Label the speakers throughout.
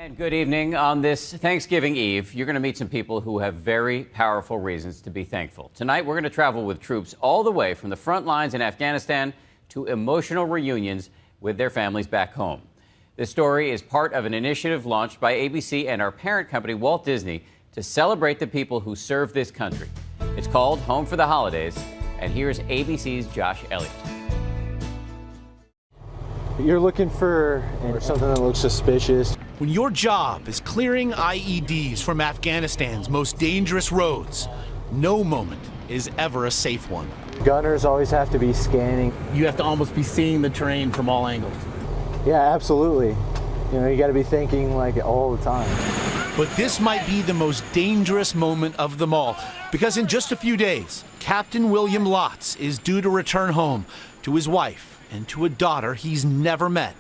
Speaker 1: And good evening. On this Thanksgiving Eve, you're going to meet some people who have very powerful reasons to be thankful. Tonight, we're going to travel with troops all the way from the front lines in Afghanistan to emotional reunions with their families back home. This story is part of an initiative launched by ABC and our parent company, Walt Disney, to celebrate the people who serve this country. It's called Home for the Holidays, and here's ABC's Josh Elliott.
Speaker 2: You're looking for something that looks suspicious.
Speaker 3: When your job is clearing IEDs from Afghanistan's most dangerous roads, no moment is ever a safe one.
Speaker 2: Gunners always have to be scanning.
Speaker 3: You have to almost be seeing the terrain from all angles.
Speaker 2: Yeah, absolutely. You know, you got to be thinking like all the time.
Speaker 3: But this might be the most dangerous moment of them all, because in just a few days, Captain William Lotz is due to return home to his wife and to a daughter he's never met.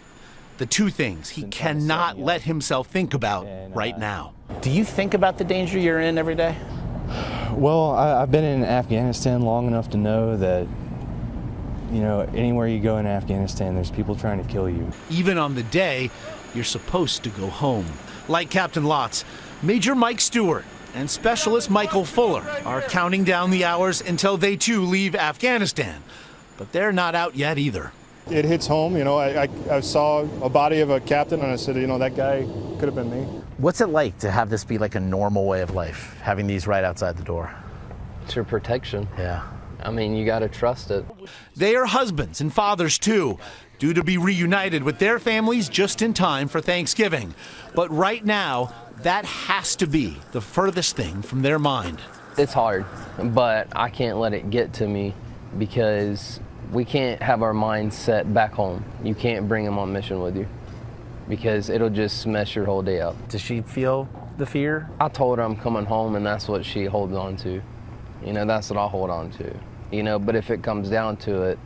Speaker 3: The two things he cannot let himself think about right now. Do you think about the danger you're in every day?
Speaker 4: Well, I've been in Afghanistan long enough to know that, you know, anywhere you go in Afghanistan, there's people trying to kill you.
Speaker 3: Even on the day you're supposed to go home. Like Captain Lotz, Major Mike Stewart and Specialist Michael Fuller are counting down the hours until they too leave Afghanistan. But they're not out yet either.
Speaker 5: It hits home, you know. I saw a body of a captain and I said, you know, that guy could have been me.
Speaker 3: What's it like to have this be like a normal way of life, having these right outside the door?
Speaker 6: It's your protection.
Speaker 3: Yeah.
Speaker 6: I mean, you got to trust it.
Speaker 3: They are husbands and fathers too, due to be reunited with their families just in time for Thanksgiving. But right now, that has to be the furthest thing from their mind.
Speaker 6: It's hard, but I can't let it get to me because we can't have our minds set back home. You can't bring them on mission with you because it'll just mess your whole day up.
Speaker 3: Does she feel the fear?
Speaker 6: I told her I'm coming home, and that's what she holds on to. You know, that's what I hold on to. You know, but if it comes down to it,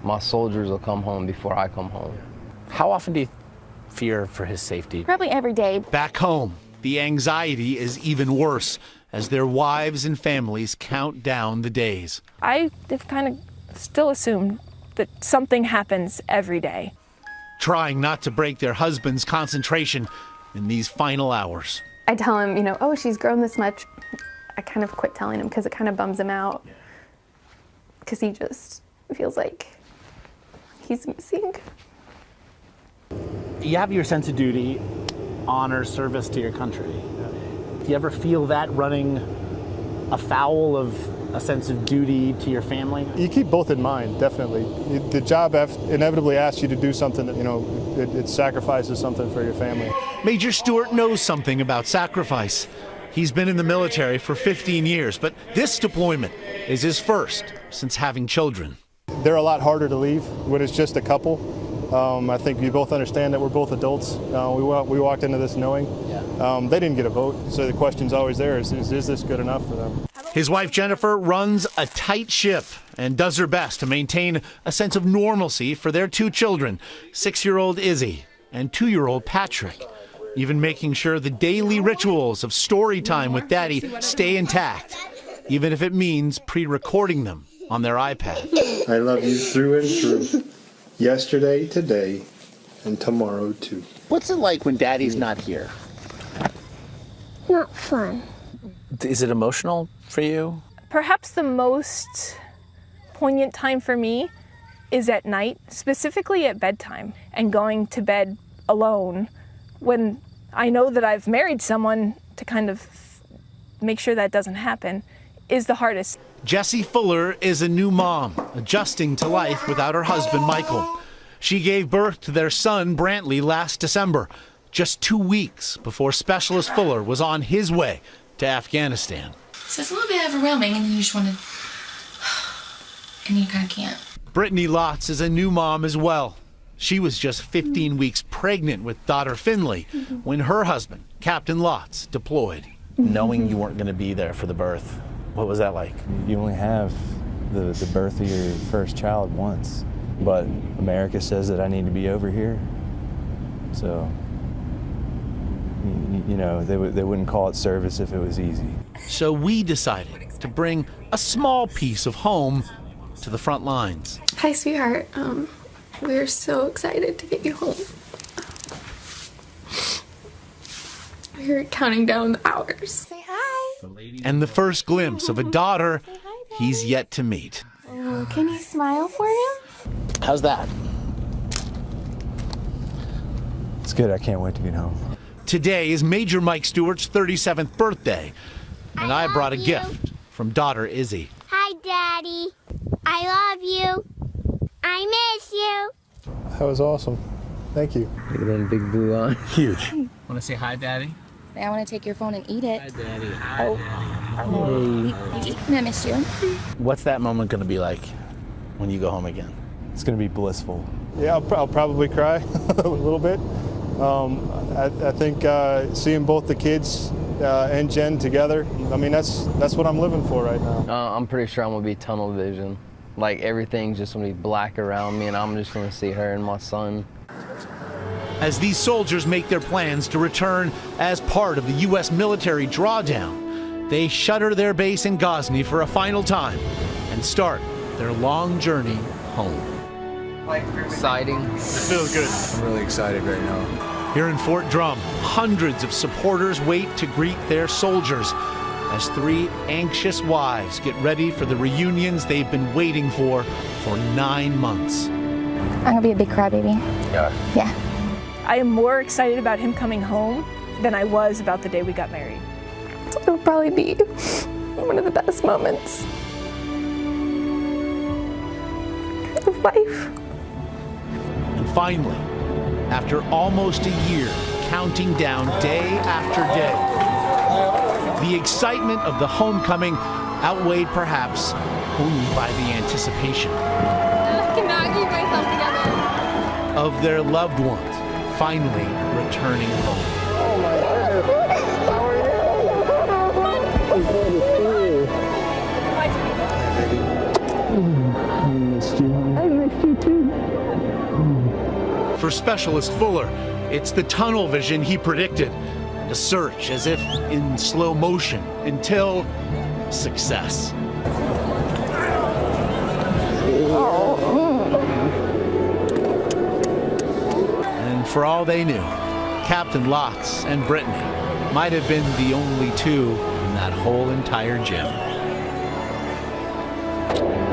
Speaker 6: my soldiers will come home before I come home.
Speaker 3: How often do you fear for his safety?
Speaker 7: Probably every day.
Speaker 3: Back home, the anxiety is even worse as their wives and families count down the days.
Speaker 8: I have kind of still assumed that something happens every day.
Speaker 3: Trying not to break their husband's concentration in these final hours.
Speaker 7: I tell him, you know, oh, she's grown this much. I kind of quit telling him because it kind of bums him out because he just feels like he's missing.
Speaker 3: You have your sense of duty, honor, service to your country. Do you ever feel that running afoul of a sense of duty to your family?
Speaker 5: You keep both in mind, definitely. The job inevitably asks you to do something that, you know, it sacrifices something for your family.
Speaker 3: Major Stewart knows something about sacrifice. He's been in the military for 15 years, but this deployment is his first since having children.
Speaker 5: They're a lot harder to leave when it's just a couple. I think we both understand that we're both adults. We walked into this knowing they didn't get a vote, so the question's always there, is this good enough for them?
Speaker 3: His wife Jennifer runs a tight ship and does her best to maintain a sense of normalcy for their two children, 6-year-old Izzy and 2-year-old Patrick, even making sure the daily rituals of story time with Daddy stay intact, even if it means pre-recording them on their iPad.
Speaker 9: I love you through and through. Yesterday, today, and tomorrow too.
Speaker 3: What's it like when Daddy's not here?
Speaker 10: Not fun.
Speaker 3: Is it emotional for you?
Speaker 8: Perhaps the most poignant time for me is at night, specifically at bedtime, and going to bed alone when I know that I've married someone to kind of make sure that doesn't happen is the hardest.
Speaker 3: Jessie Fuller is a new mom, adjusting to life without her husband, Michael. She gave birth to their son, Brantley, last December, just 2 weeks before Specialist Fuller was on his way to Afghanistan.
Speaker 11: So it's a little bit overwhelming, and then you just want to, and you kind of can't.
Speaker 3: Brittany Lotz is a new mom as well. She was just 15 weeks pregnant with daughter Finley when her husband, Captain Lotz, deployed. Knowing you weren't going to be there for the birth, what was that like?
Speaker 4: You only have the birth of your first child once, but America says that I need to be over here. So, you know, they wouldn't call it service if it was easy.
Speaker 3: So we decided to bring a small piece of home to the front lines.
Speaker 10: Hi, sweetheart. We're so excited to get you home.
Speaker 11: We were counting down the hours.
Speaker 7: Say hi.
Speaker 3: And the first glimpse of a daughter he's yet to meet.
Speaker 7: Oh, can you smile for him?
Speaker 3: How's that?
Speaker 2: It's good. I can't wait to get home.
Speaker 3: Today is Major Mike Stewart's 37th birthday, and I brought a gift from daughter Izzy.
Speaker 10: Hi, Daddy. I love you. I miss you.
Speaker 5: That was awesome. Thank you.
Speaker 6: Look at them big blue eyes.
Speaker 3: Huge.
Speaker 12: Want to say hi, Daddy?
Speaker 13: I want to take your phone and eat it.
Speaker 12: Hi, Daddy.
Speaker 13: I missed you.
Speaker 12: What's that moment going to be like when you go home again?
Speaker 2: It's going to be blissful.
Speaker 5: Yeah, I'll probably cry a little bit. I think seeing both the kids and Jen together, I mean, that's what I'm living for right now.
Speaker 6: I'm pretty sure I'm going to be tunnel vision. Like, everything's just going to be black around me, and I'm just going to see her and my son.
Speaker 3: As these soldiers make their plans to return as part of the U.S. military drawdown, they shutter their base in Ghazni for a final time and start their long journey home.
Speaker 6: Exciting.
Speaker 3: It feels good.
Speaker 2: I'm really excited right now.
Speaker 3: Here in Fort Drum, hundreds of supporters wait to greet their soldiers as 3 anxious wives get ready for the reunions they've been waiting for 9 months.
Speaker 13: I'm going to be a big crybaby. Yeah.
Speaker 8: I am more excited about him coming home than I was about the day we got married.
Speaker 7: It'll probably be one of the best moments of life.
Speaker 3: And finally, after almost a year, counting down day after day, the excitement of the homecoming outweighed perhaps only by the anticipation
Speaker 7: I cannot keep myself together.
Speaker 3: of their loved ones finally returning home.
Speaker 5: Oh my goodness. How are you?
Speaker 10: I missed you too.
Speaker 3: For Specialist Fuller, it's the tunnel vision he predicted. A search as if in slow motion until success. And for all they knew, Captain Lotz and Brittany might have been the only two in that whole entire gym.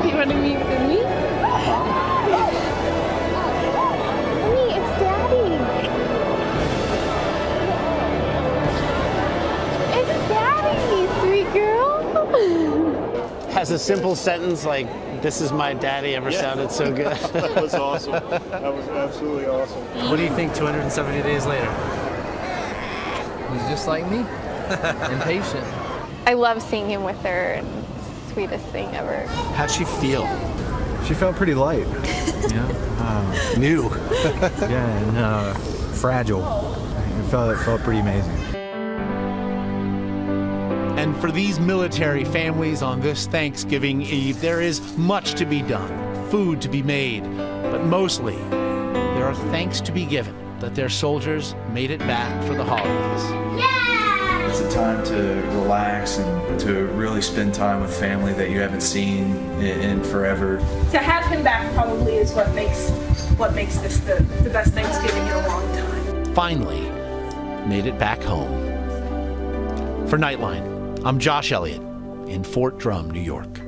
Speaker 7: You want to meet with me? Honey, it's Daddy. It's Daddy, sweet girl.
Speaker 12: Has a simple sentence like, "This is my daddy," ever sounded so good?
Speaker 5: That was awesome. That was absolutely awesome.
Speaker 12: What do you think 270 days later?
Speaker 6: He's just like me, impatient.
Speaker 7: I love seeing him with her. And sweetest thing ever.
Speaker 3: How'd she feel?
Speaker 2: She felt pretty light.
Speaker 3: New.
Speaker 2: Yeah, and fragile. It felt pretty amazing.
Speaker 3: And for these military families on this Thanksgiving Eve, there is much to be done, food to be made, but mostly there are thanks to be given that their soldiers made it back for the holidays.
Speaker 14: It's a time to relax and to really spend time with family that you haven't seen in forever.
Speaker 8: To have him back probably is what makes this the best Thanksgiving in a long time.
Speaker 3: Finally, made it back home. For Nightline, I'm Josh Elliott in Fort Drum, New York.